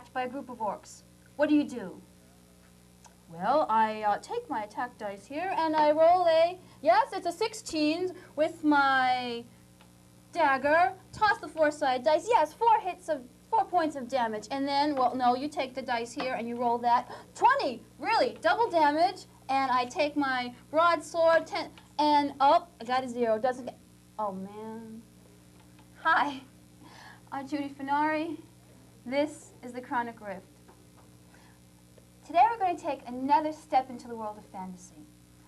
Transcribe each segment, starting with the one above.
attacked by a group of orcs. What do you do? Well, I take my attack dice here and I roll a, yes, it's a 16 with my dagger, toss the 4-sided dice, yes, 4 points of damage, and then, well, no, you take the dice here and you roll that, 20, really, double damage, and I take my broadsword, 10, and, oh, I got a 0, doesn't get, oh, man. Hi, I'm Judy Finari. This is the Chronic Rift. Today we're going to take another step into the world of fantasy.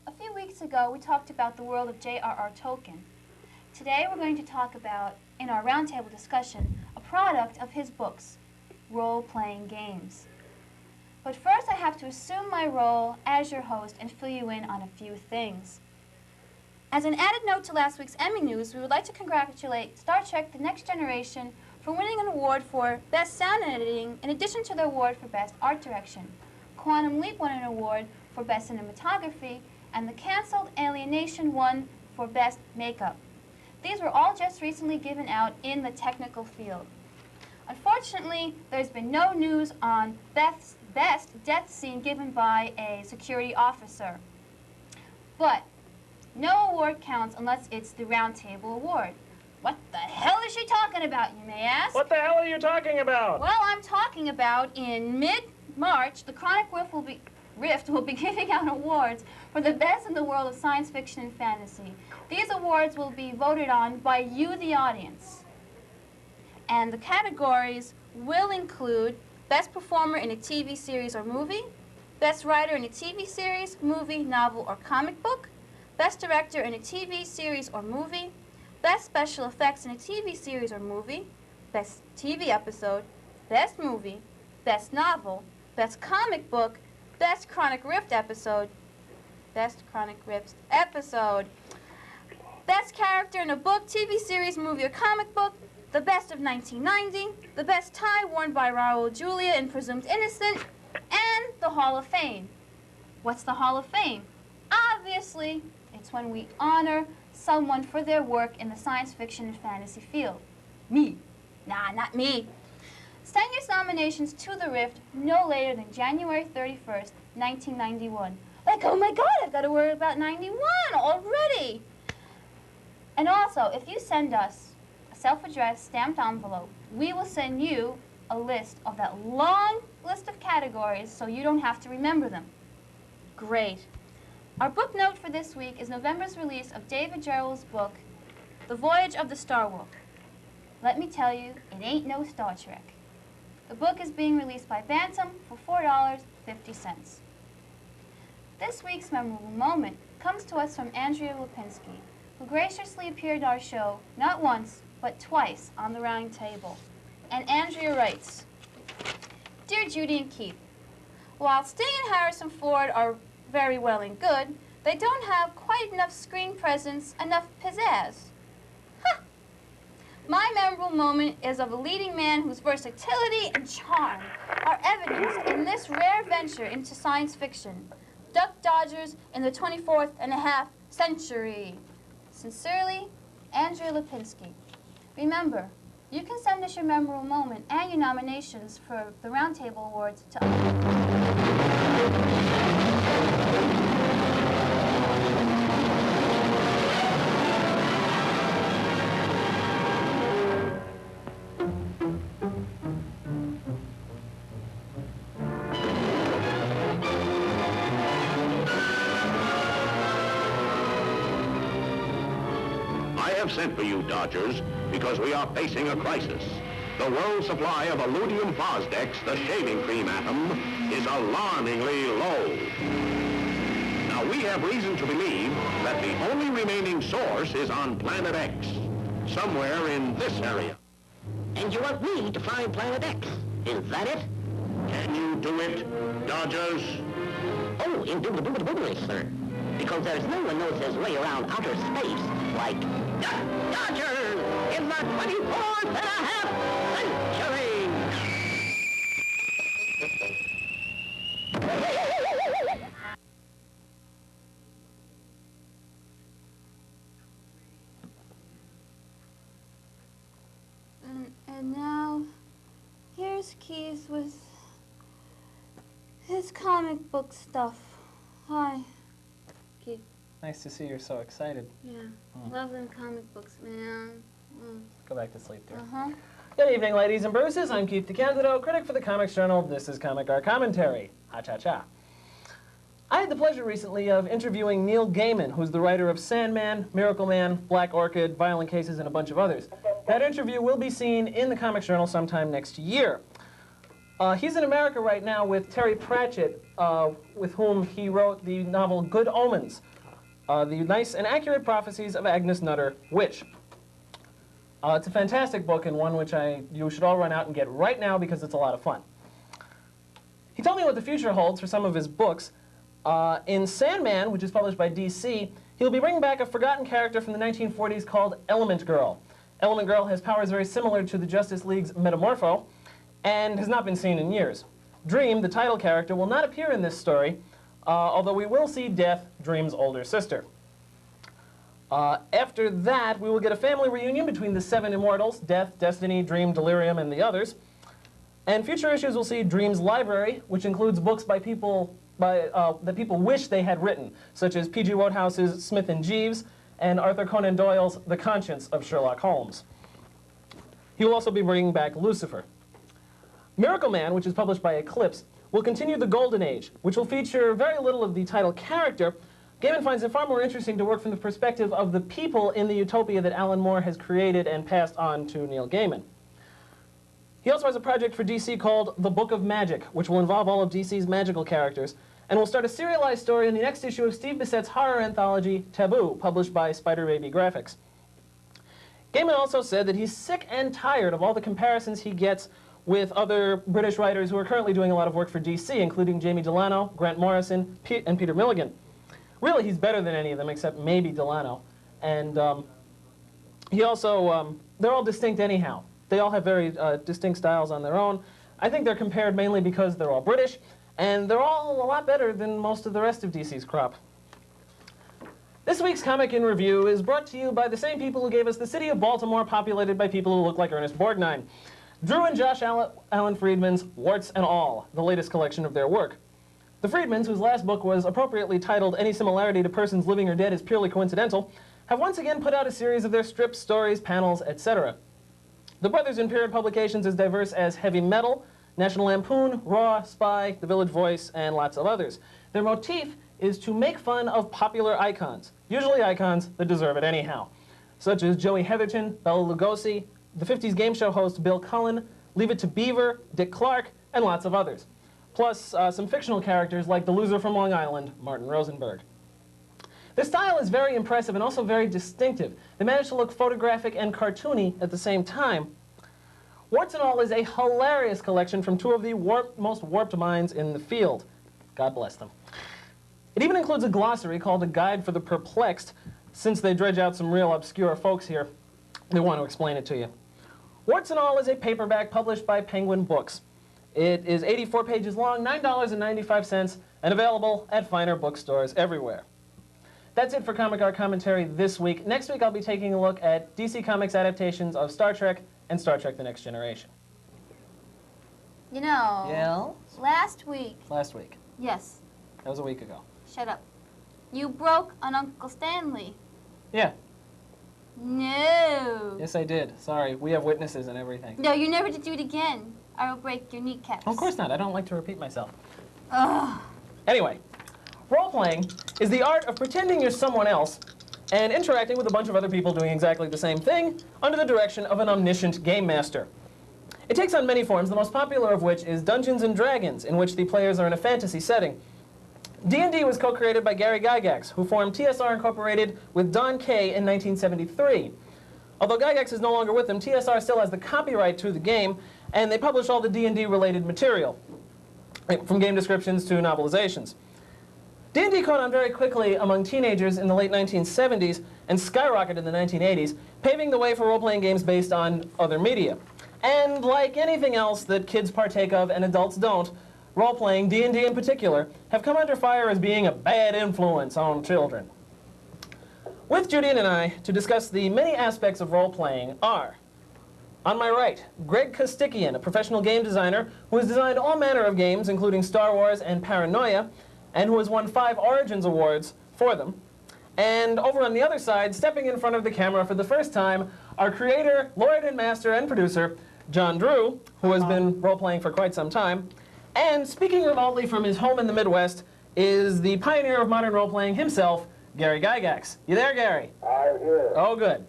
A few weeks ago, we talked about the world of J.R.R. Tolkien. Today we're going to talk about, in our roundtable discussion, a product of his books, role-playing games. But first I have to assume my role as your host and fill you in on a few things. As an added note to last week's Emmy news, we would like to congratulate Star Trek The Next Generation for winning an award for Best Sound Editing in addition to the award for Best Art Direction. Quantum Leap won an award for Best Cinematography, and the canceled Alienation won for Best Makeup. These were all just recently given out in the technical field. Unfortunately, there's been no news on best death scene given by a security officer. But no award counts unless it's the Roundtable Award. What the hell is she talking about, you may ask? What the hell are you talking about? Well, I'm talking about in mid-March, the Chronic Rift will be giving out awards for the best in the world of science fiction and fantasy. These awards will be voted on by you, the audience. And the categories will include Best Performer in a TV series or movie, Best Writer in a TV series, movie, novel, or comic book, Best Director in a TV series or movie, Best Special Effects in a TV series or movie, Best TV Episode, Best Movie, Best Novel, Best Comic Book, Best Chronic Rift Episode, Best Chronic Rift Episode, Best Character in a Book, TV Series, Movie, or Comic Book, the Best of 1990, the Best Tie worn by Raul Julia in Presumed Innocent, and the Hall of Fame. What's the Hall of Fame? Obviously, it's when we honor someone for their work in the science fiction and fantasy field. Me. Nah, not me. Send your nominations to the Rift no later than January 31st, 1991. Like, oh my God, I've got to worry about 91 already. And also, if you send us a self-addressed stamped envelope, we will send you a list of that long list of categories so you don't have to remember them. Great. Our book note for this week is November's release of David Gerrold's book, The Voyage of the Starwalk. Let me tell you, it ain't no Star Trek. The book is being released by Bantam for $4.50. This week's memorable moment comes to us from Andrea Lipinski, who graciously appeared on our show not once, but twice on the round table. And Andrea writes, Dear Judy and Keith, while Sting and Harrison Ford are very well and good, they don't have quite enough screen presence, enough pizzazz. Huh. My memorable moment is of a leading man whose versatility and charm are evidenced in this rare venture into science fiction, Duck Dodgers in the 24th and a half century. Sincerely, Andrea Lipinski. Remember, you can send us your memorable moment and your nominations for the Roundtable Awards to sent for you, Dodgers, because we are facing a crisis. The world supply of alludium Fosdex, the shaving cream atom, is alarmingly low. Now, we have reason to believe that the only remaining source is on Planet X, somewhere in this area. And you want me to find Planet X, is that it? Can you do it, Dodgers? Oh, indubitably, sir. Because there's no one knows his way around outer space like Dodgers in the 24th and a half century. And now, here's Where's Keith with his comic book stuff? Hi, Keith. Nice to see you're so excited. Yeah, love them comic books, man. Go back to sleep, dear. Uh-huh. Good evening, ladies and Bruces. I'm Keith DeCandido, critic for the Comics Journal. This is Comic Art Commentary. Ha-cha-cha. I had the pleasure recently of interviewing Neil Gaiman, who's the writer of Sandman, Miracle Man, Black Orchid, Violent Cases, and a bunch of others. That interview will be seen in the Comics Journal sometime next year. He's in America right now with Terry Pratchett, with whom he wrote the novel Good Omens, the nice and accurate prophecies of Agnes Nutter, Witch. It's a fantastic book and one which you should all run out and get right now because it's a lot of fun. He told me what the future holds for some of his books. In Sandman, which is published by DC, he'll be bringing back a forgotten character from the 1940s called Element Girl. Element Girl has powers very similar to the Justice League's Metamorpho and has not been seen in years. Dream, the title character, will not appear in this story, although we will see Death, Dream's older sister. After that, we will get a family reunion between the 7 immortals, Death, Destiny, Dream, Delirium, and the others. And future issues will see Dream's library, which includes books by people that people wish they had written, such as P.G. Wodehouse's Smith and Jeeves and Arthur Conan Doyle's The Conscience of Sherlock Holmes. He will also be bringing back Lucifer. Miracle Man, which is published by Eclipse, will continue the Golden Age, which will feature very little of the title character. Gaiman finds it far more interesting to work from the perspective of the people in the utopia that Alan Moore has created and passed on to Neil Gaiman. He also has a project for DC called The Book of Magic, which will involve all of DC's magical characters, and will start a serialized story in the next issue of Steve Bissett's horror anthology, Taboo, published by Spider Baby Graphics. Gaiman also said that he's sick and tired of all the comparisons he gets with other British writers who are currently doing a lot of work for DC, including Jamie Delano, Grant Morrison, and Peter Milligan. Really, he's better than any of them, except maybe Delano. And he also, they're all distinct anyhow. They all have very distinct styles on their own. I think they're compared mainly because they're all British, and they're all a lot better than most of the rest of DC's crop. This week's Comic in Review is brought to you by the same people who gave us the city of Baltimore, populated by people who look like Ernest Borgnine. Drew and Josh Allen Friedman's Warts and All, the latest collection of their work. The Friedmans, whose last book was appropriately titled Any Similarity to Persons Living or Dead is Purely Coincidental, have once again put out a series of their strips, stories, panels, etc. The brothers in period publications as diverse as Heavy Metal, National Lampoon, Raw, Spy, The Village Voice, and lots of others. Their motif is to make fun of popular icons, usually icons that deserve it anyhow, such as Joey Heatherton, Bela Lugosi, the 50s game show host Bill Cullen, Leave It to Beaver, Dick Clark, and lots of others. Plus some fictional characters like the loser from Long Island, Martin Rosenberg. Their style is very impressive and also very distinctive. They manage to look photographic and cartoony at the same time. Warts and All is a hilarious collection from two of the most warped minds in the field. God bless them. It even includes a glossary called A Guide for the Perplexed. Since they dredge out some real obscure folks here, they want to explain it to you. Warts and All is a paperback published by Penguin Books. It is 84 pages long, $9.95, and available at finer bookstores everywhere. That's it for Comic Art Commentary this week. Next week I'll be taking a look at DC Comics adaptations of Star Trek and Star Trek The Next Generation. You know, Yeah? last week, yes, That was a week ago. shut up, you broke on Uncle Stanley. Yeah. No. Yes, I did. Sorry, we have witnesses and everything. No, you never to do it again. I will break your kneecaps. Of course not. I don't like to repeat myself. Ugh. Anyway, role-playing is the art of pretending you're someone else and interacting with a bunch of other people doing exactly the same thing under the direction of an omniscient game master. It takes on many forms, the most popular of which is Dungeons & Dragons, in which the players are in a fantasy setting. D&D was co-created by Gary Gygax, who formed TSR Incorporated with Don K in 1973. Although Gygax is no longer with them, TSR still has the copyright to the game, and they publish all the D&D related material, from game descriptions to novelizations. D&D caught on very quickly among teenagers in the late 1970s and skyrocketed in the 1980s, paving the way for role-playing games based on other media. And like anything else that kids partake of and adults don't, role-playing, D&D in particular, have come under fire as being a bad influence on children. With Judy and I, to discuss the many aspects of role-playing are On my right, Greg Costikyan, a professional game designer who has designed all manner of games, including Star Wars and Paranoia, and who has won 5 Origins Awards for them. And over on the other side, stepping in front of the camera for the first time, our creator, lord and master and producer, John Drew, who has been role-playing for quite some time. And speaking remotely from his home in the Midwest is the pioneer of modern role-playing himself, Gary Gygax. You there, Gary? I'm here. Oh, good.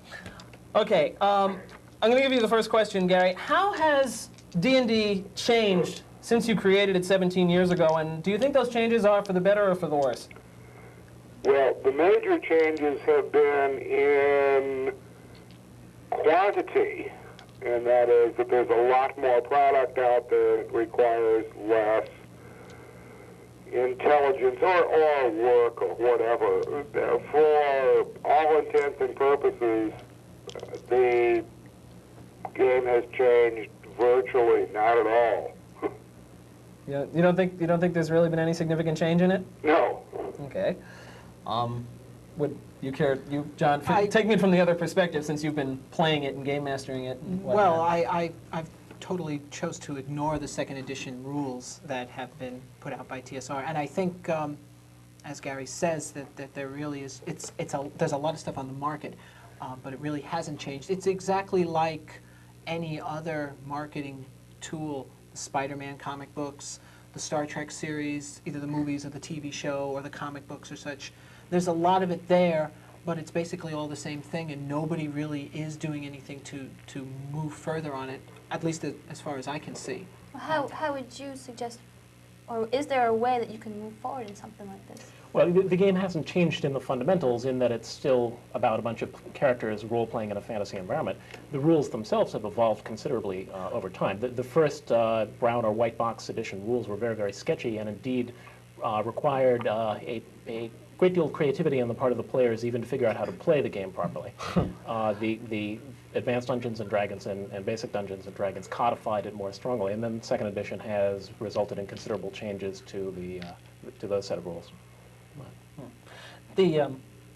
Okay, I'm going to give you the first question, Gary. How has D&D changed since you created it 17 years ago, and do you think those changes are for the better or for the worse? Well, the major changes have been in quantity, and that is that there's a lot more product out there that requires less intelligence or work or whatever. For all intents and purposes, the game has changed virtually not at all. You don't think there's really been any significant change in it? No. Okay. Would you care, John, take me from the other perspective since you've been playing it and game mastering it and whatnot. Well, I've totally chose to ignore the second edition rules that have been put out by TSR, and I think, as Gary says, that there really is, there's a lot of stuff on the market, but it really hasn't changed. It's exactly like any other marketing tool, the Spider-Man comic books, the Star Trek series, either the movies or the TV show or the comic books or such. There's a lot of it there, but it's basically all the same thing, and nobody really is doing anything to move further on it, at least as far as I can see. Well, how would you suggest, or is there a way that you can move forward in something like this? Well, the game hasn't changed in the fundamentals in that it's still about a bunch of characters role-playing in a fantasy environment. The rules themselves have evolved considerably over time. The first brown or white box edition rules were very, very sketchy and indeed required a great deal of creativity on the part of the players even to figure out how to play the game properly. The Advanced Dungeons and Dragons and Basic Dungeons and Dragons codified it more strongly, and then second edition has resulted in considerable changes to those set of rules.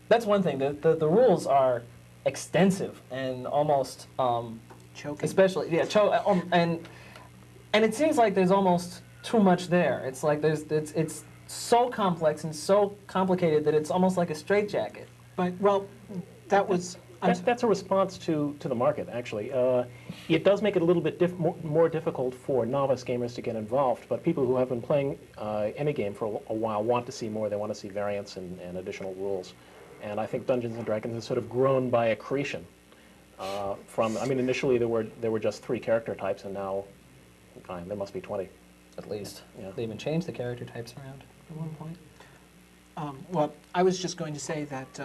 That's one thing. The rules are extensive and almost Choking. especially and it seems like there's almost too much there. It's like it's so complex and so complicated that it's almost like a straitjacket. But well, That's a response to the market, actually. It does make it a little bit more difficult for novice gamers to get involved, but people who have been playing any game for a while want to see more. They want to see variants and additional rules. And I think Dungeons & Dragons has sort of grown by accretion. Initially there were just 3 character types, and now there must be 20. At least. Yeah. They even changed the character types around at one point. well, I was just going to say that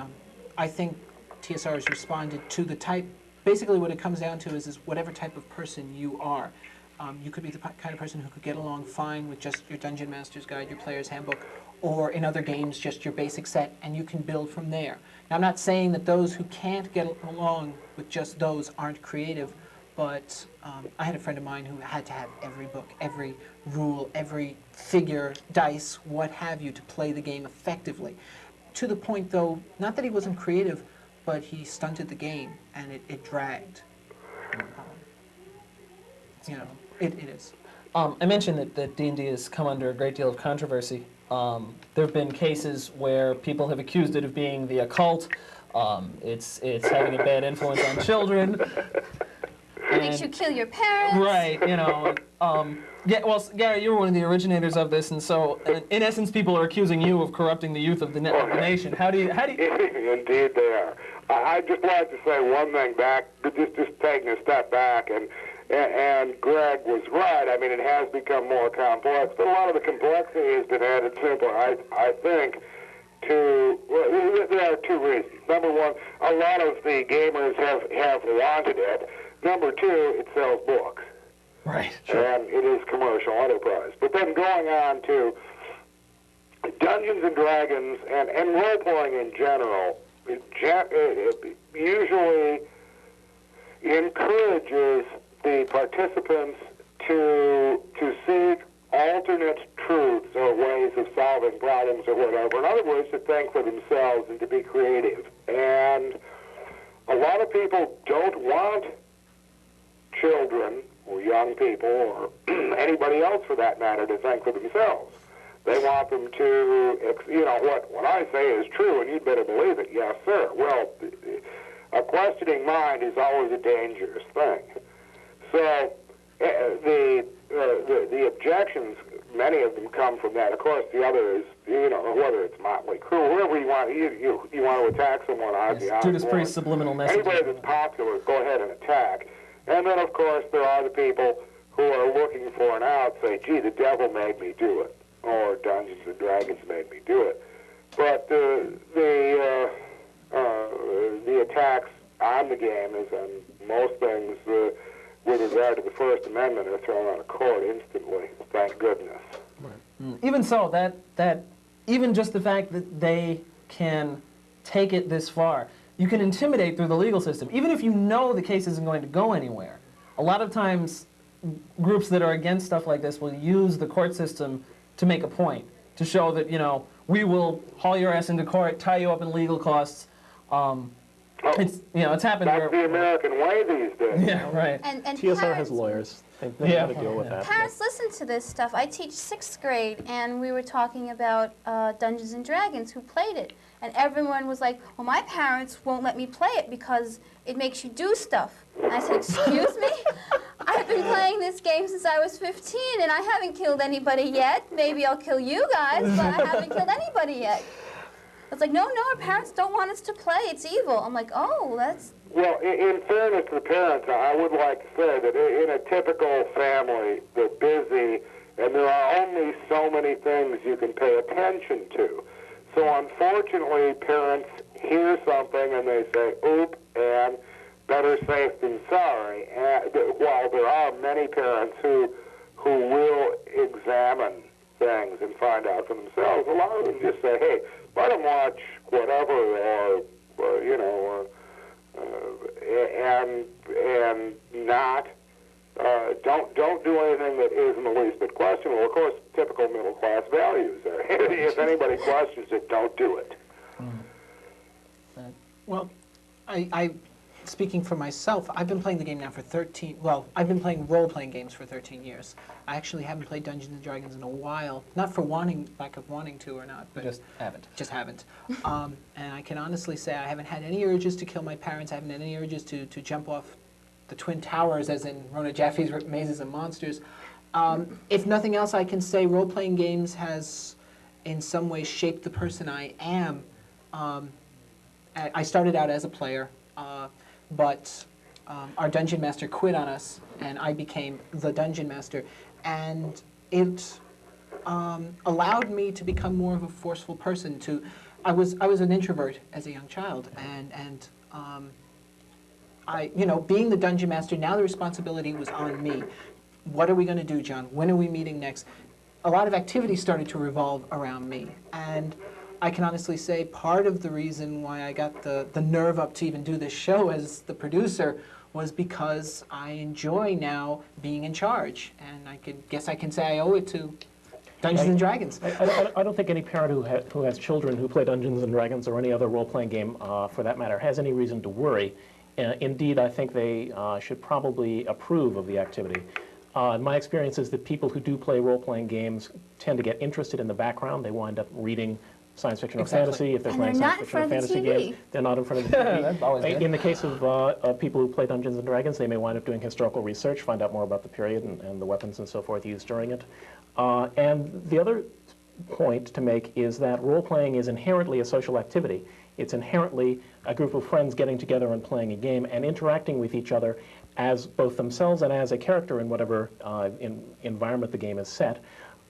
I think TSR has responded to the type. Basically, what it comes down to is whatever type of person you are. You could be the kind of person who could get along fine with just your Dungeon Master's Guide, your Player's Handbook, or in other games, just your basic set, and you can build from there. Now, I'm not saying that those who can't get along with just those aren't creative, but I had a friend of mine who had to have every book, every rule, every figure, dice, what have you, to play the game effectively. To the point, though, not that he wasn't creative, but he stunted the game, and it dragged. It is. I mentioned that D&D has come under a great deal of controversy. There have been cases where people have accused it of being the occult. It's having a bad influence on children. It makes you kill your parents. Right, well, Gary, you were one of the originators of this, and so, in essence, people are accusing you of corrupting the youth of the nation. How do you... Indeed they are. I'd just like to say one thing back, just taking a step back, and Greg was right. I mean, it has become more complex, but a lot of the complexity has been added simpler, I think, well, there are 2 reasons. Number one, a lot of the gamers have wanted it. Number 2, it sells books. Right, sure. And it is commercial enterprise. But then going on to Dungeons and Dragons and role-playing in general, it usually encourages the participants to seek alternate truths or ways of solving problems or whatever. In other words, to think for themselves and to be creative. And a lot of people don't want children or young people or anybody else for that matter to think for themselves. They want them to, you know, what I say is true, and you'd better believe it. Yes, sir. Well, a questioning mind is always a dangerous thing. So the objections, many of them come from that. Of course, the other is, you know, whether it's Motley Crue, whoever you want, you want to attack someone, Judas Priest subliminal message. Anybody that's popular, go ahead and attack. And then, of course, there are the people who are looking for an out, say, gee, the devil made me do it, or Dungeons and Dragons made me do it. But the attacks on the game, as on most things, with regard to the First Amendment, are thrown out of court instantly. Thank goodness. Right. Even so, that even just the fact that they can take it this far, you can intimidate through the legal system, even if you know the case isn't going to go anywhere. A lot of times, groups that are against stuff like this will use the court system to make a point, to show that, you know, we will haul your ass into court, tie you up in legal costs. It's, you know, it's happened. That's the American way these days. Yeah, right. And TSR has lawyers. They have to deal with that. Parents listen to this stuff. I teach 6th grade, and we were talking about Dungeons and Dragons, who played it. And everyone was like, well, my parents won't let me play it because it makes you do stuff. And I said, excuse me? I've been playing this game since I was 15, and I haven't killed anybody yet. Maybe I'll kill you guys, but I haven't killed anybody yet. It's like, no, our parents don't want us to play. It's evil. I'm like, oh, that's... Well, in fairness to the parents, I would like to say that in a typical family, they're busy, and there are only so many things you can pay attention to. So unfortunately, parents hear something and they say, oop, and better safe than sorry. And while there are many parents who will examine things and find out for themselves, a lot of them just say, hey, let them watch whatever, or you know, and not don't do anything that is in the least bit questionable. Of course, typical middle class values. If anybody questions it, don't do it. Well, I speaking for myself, I've been playing the game now for 13, well, I've been playing role-playing games for 13 years. I actually haven't played Dungeons and Dragons in a while, not for lack of wanting to or not, but Just haven't. And I can honestly say I haven't had any urges to kill my parents, I haven't had any urges to jump off the Twin Towers, as in Rona Jaffe's Mazes and Monsters. If nothing else, I can say role-playing games has, in some way, shaped the person I am. I started out as a player, but our Dungeon Master quit on us, and I became the Dungeon Master, and it allowed me to become more of a forceful person. I was an introvert as a young child, and you know, being the Dungeon Master, now the responsibility was on me. What are we going to do, John? When are we meeting next? A lot of activities started to revolve around me, and I can honestly say part of the reason why I got the nerve up to even do this show as the producer was because I enjoy now being in charge, and I guess I can say I owe it to Dungeons and Dragons. I don't think any parent who has children who play Dungeons and Dragons or any other role-playing game, for that matter, has any reason to worry. Indeed, I think they should probably approve of the activity. My experience is that people who do play role-playing games tend to get interested in the background. They wind up reading science fiction or fantasy. If they're playing science fiction or fantasy games, they're not in front of the TV. That's always good. In the case of people who play Dungeons and Dragons, they may wind up doing historical research, find out more about the period and the weapons and so forth used during it. And the other point to make is that role-playing is inherently a social activity. It's inherently a group of friends getting together and playing a game and interacting with each other as both themselves and as a character in whatever environment the game is set.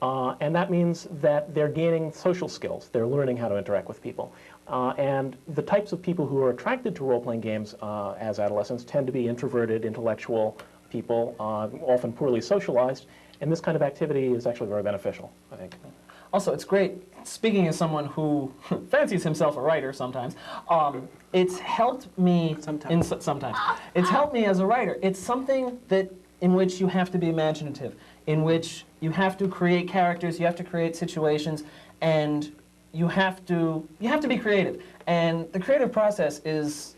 And that means that they're gaining social skills. They're learning how to interact with people. And the types of people who are attracted to role-playing games as adolescents tend to be introverted, intellectual people, often poorly socialized. And this kind of activity is actually very beneficial, I think. Also, it's great, speaking as someone who fancies himself a writer sometimes, it's helped me sometimes. It's helped me as a writer. It's something that in which you have to be imaginative, in which you have to create characters, you have to create situations, and you have to be creative. And the creative process is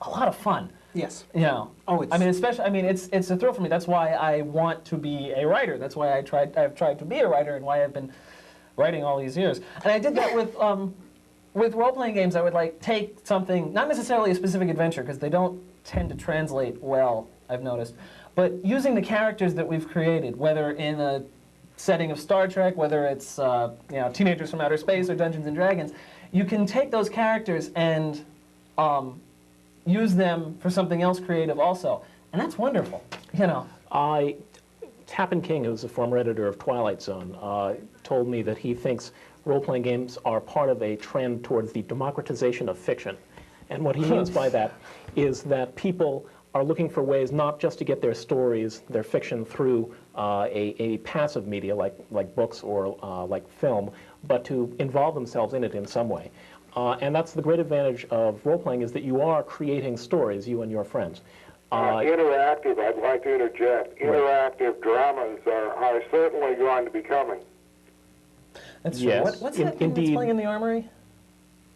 a lot of fun. Yes. You know, Oh, I mean, especially, I mean, it's a thrill for me. That's why I want to be a writer. That's why I've tried to be a writer, and why I've been writing all these years. And I did that with role-playing games. I would like take something, not necessarily a specific adventure, because they don't tend to translate well, I've noticed, but using the characters that we've created, whether in a setting of Star Trek, whether it's you know, Teenagers from Outer Space or Dungeons and Dragons, you can take those characters and use them for something else creative also, and that's wonderful. You know, Tappan King, who's a former editor of Twilight Zone, told me that he thinks role-playing games are part of a trend towards the democratization of fiction, and what he means by that is that people are looking for ways not just to get their stories, their fiction, through a passive media like books or like film, but to involve themselves in it in some way. And that's the great advantage of role-playing, is that you are creating stories, you and your friends. Interactive, I'd like to interject. Interactive dramas are certainly going to be coming. That's true. Yes. What's that thing that's playing in the Armory?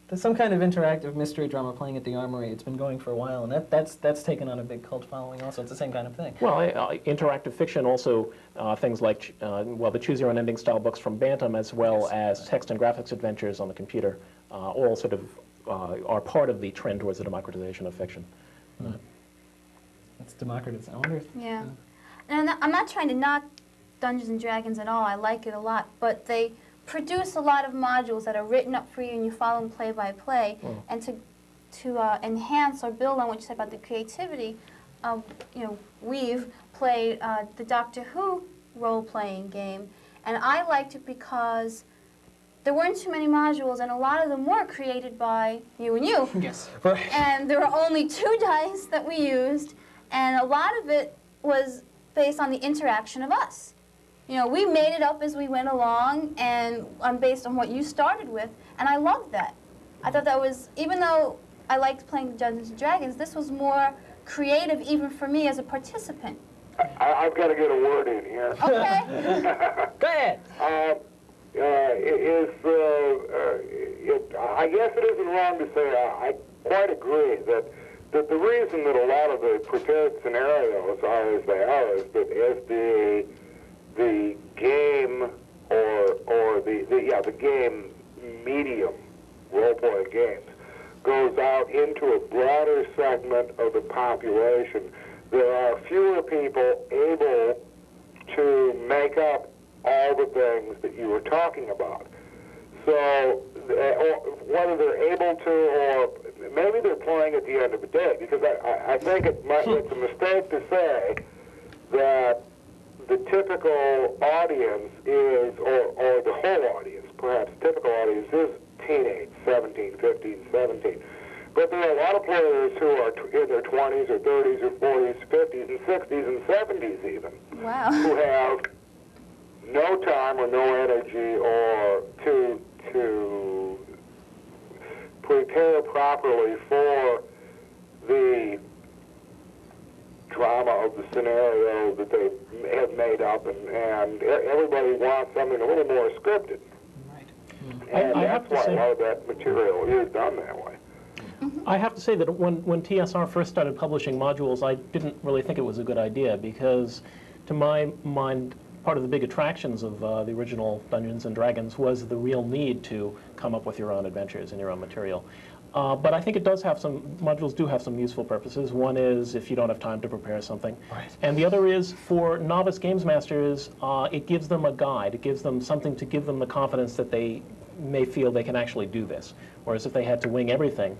There's some kind of interactive mystery drama playing at the Armory. It's been going for a while, and that's taken on a big cult following also. It's the same kind of thing. Well, interactive fiction also, things like, well, the choose-your-own-ending style books from Bantam, as well as text and graphics adventures on the computer, all sort of are part of the trend towards the democratization of fiction. It's democratized. I wonder if... Yeah. And I'm not trying to knock Dungeons and Dragons at all. I like it a lot, but they produce a lot of modules that are written up for you, and you follow them play by play. And to enhance or build on what you said about the creativity, you know, we've played the Doctor Who role-playing game, and I liked it because there weren't too many modules, and a lot of them were created by you and you. Yes. And there were only 2 dice that we used, and a lot of it was based on the interaction of us. You know, we made it up as we went along, and based on what you started with, and I loved that. I thought that was, even though I liked playing Dungeons & Dragons, this was more creative even for me as a participant. I've got to get a word in here. Okay. Go ahead. I guess it isn't wrong to say I quite agree that the reason that a lot of the prepared scenarios are as they are is that as the game or the game medium, role-playing games, goes out into a broader segment of the population, there are fewer people able to make up all the things that you were talking about. So whether they're able to, or maybe they're playing at the end of the day, because I think it's a mistake to say that the typical audience is, or the whole audience, perhaps typical audience is teenage, 17, 15, 17. But there are a lot of players who are in their 20s or 30s or 40s, 50s and 60s and 70s even. Wow. Who have no time or no energy or to prepare properly for the drama of the scenario that they have made up, and everybody wants something a little more scripted. Right. And I have that's to why say, a lot of that material is done that way. I have to say that when TSR first started publishing modules, I didn't really think it was a good idea, because to my mind, part of the big attractions of the original Dungeons and Dragons was the real need to come up with your own adventures and your own material. But I think it does have modules do have some useful purposes. One is if you don't have time to prepare something. Right. And the other is for novice games masters, it gives them a guide. It gives them something to give them the confidence that they may feel they can actually do this. Whereas if they had to wing everything,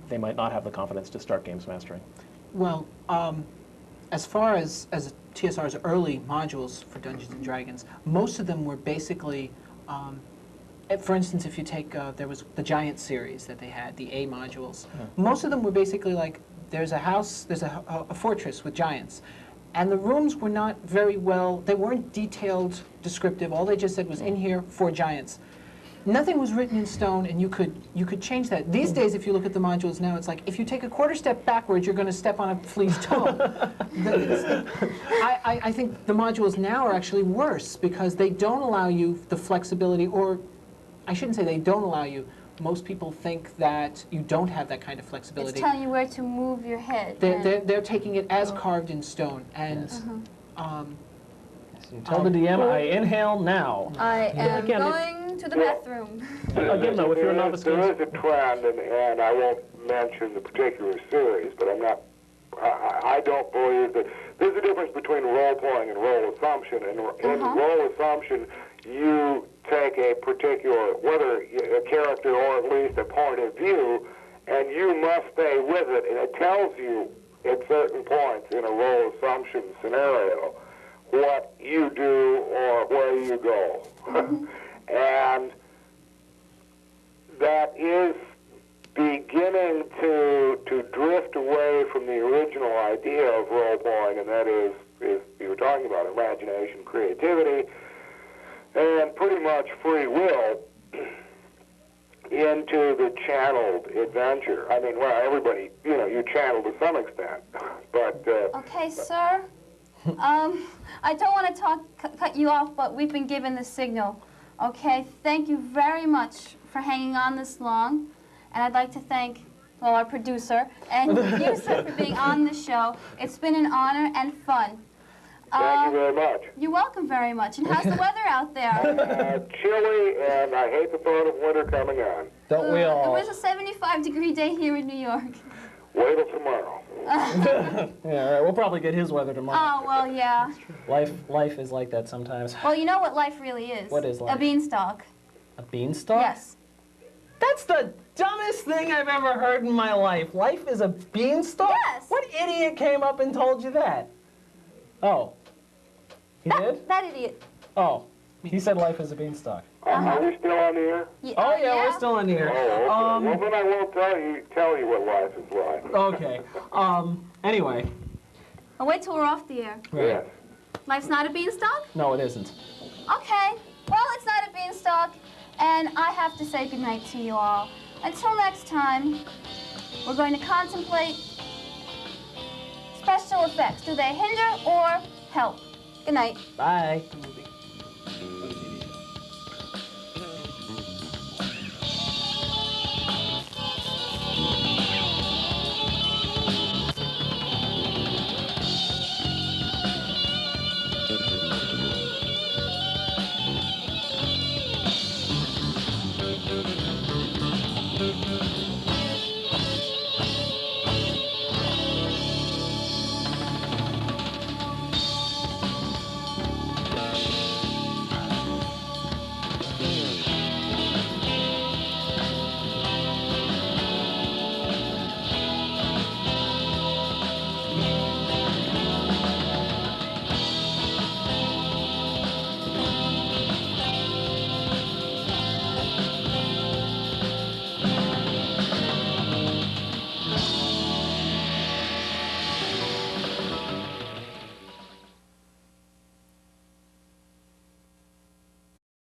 they might not have the confidence to start games mastering. Well, as far as TSR's early modules for Dungeons and Dragons, most of them were basically, for instance, if you take, there was the Giant series that they had, the A modules. Most of them were basically like, there's a house, there's a fortress with giants. And the rooms were not very well, they weren't detailed, descriptive. All they just said was, in here, 4 giants. Nothing was written in stone, and you could change that. These days, if you look at the modules now, it's like, if you take a quarter step backwards, you're going to step on a flea's toe. I think the modules now are actually worse, because they don't allow you the flexibility, or I shouldn't say they don't allow you, most people think that you don't have that kind of It's flexibility. telling you where to move your head. They're taking it as carved in stone, and You tell the DM, I inhale now. I am again, going to the bathroom. Again, though, if you're a novice there games- is a trend, and I won't mention the particular series, but I don't believe that there's a difference between role playing and role assumption. And in role assumption, you take a particular, whether a character or at least a point of view, and you must stay with it. And it tells you at certain points in a role assumption scenario what you do or where you go. And that is beginning to drift away from the original idea of role-playing, and that is you were talking about imagination, creativity, and pretty much free will into the channeled adventure. I mean, well, everybody, you channel to some extent, but... Okay, sir. I don't want to cut you off, but we've been given the signal. Okay, thank you very much for hanging on this long. And I'd like to thank, well, our producer and you, sir, for being on the show. It's been an honor and fun. Thank you very much. You're welcome very much. And how's the weather out there? Chilly, and I hate the thought of winter coming on. Don't we It all? was a 75-degree day here in New York. Wait till tomorrow. Yeah, all right, we'll probably get his weather tomorrow. Oh, well, yeah. Life is like that sometimes. Well, you know what life really is. What is life? A beanstalk. A beanstalk? Yes. That's the dumbest thing I've ever heard in my life. Life is a beanstalk? Yes. What idiot came up and told you that? Oh. He did? That idiot. Oh. He said life is a beanstalk. Are we still on the air? Oh, yeah, we're still in here. Oh, okay. Well, then I won't tell you what life is like. Okay. Anyway. Oh, wait till we're off the air. Right. Yes. Life's not a beanstalk? No, it isn't. Okay. Well, it's not a beanstalk, and I have to say goodnight to you all. Until next time, we're going to contemplate special effects. Do they hinder or help? Good night. Bye. Thank you.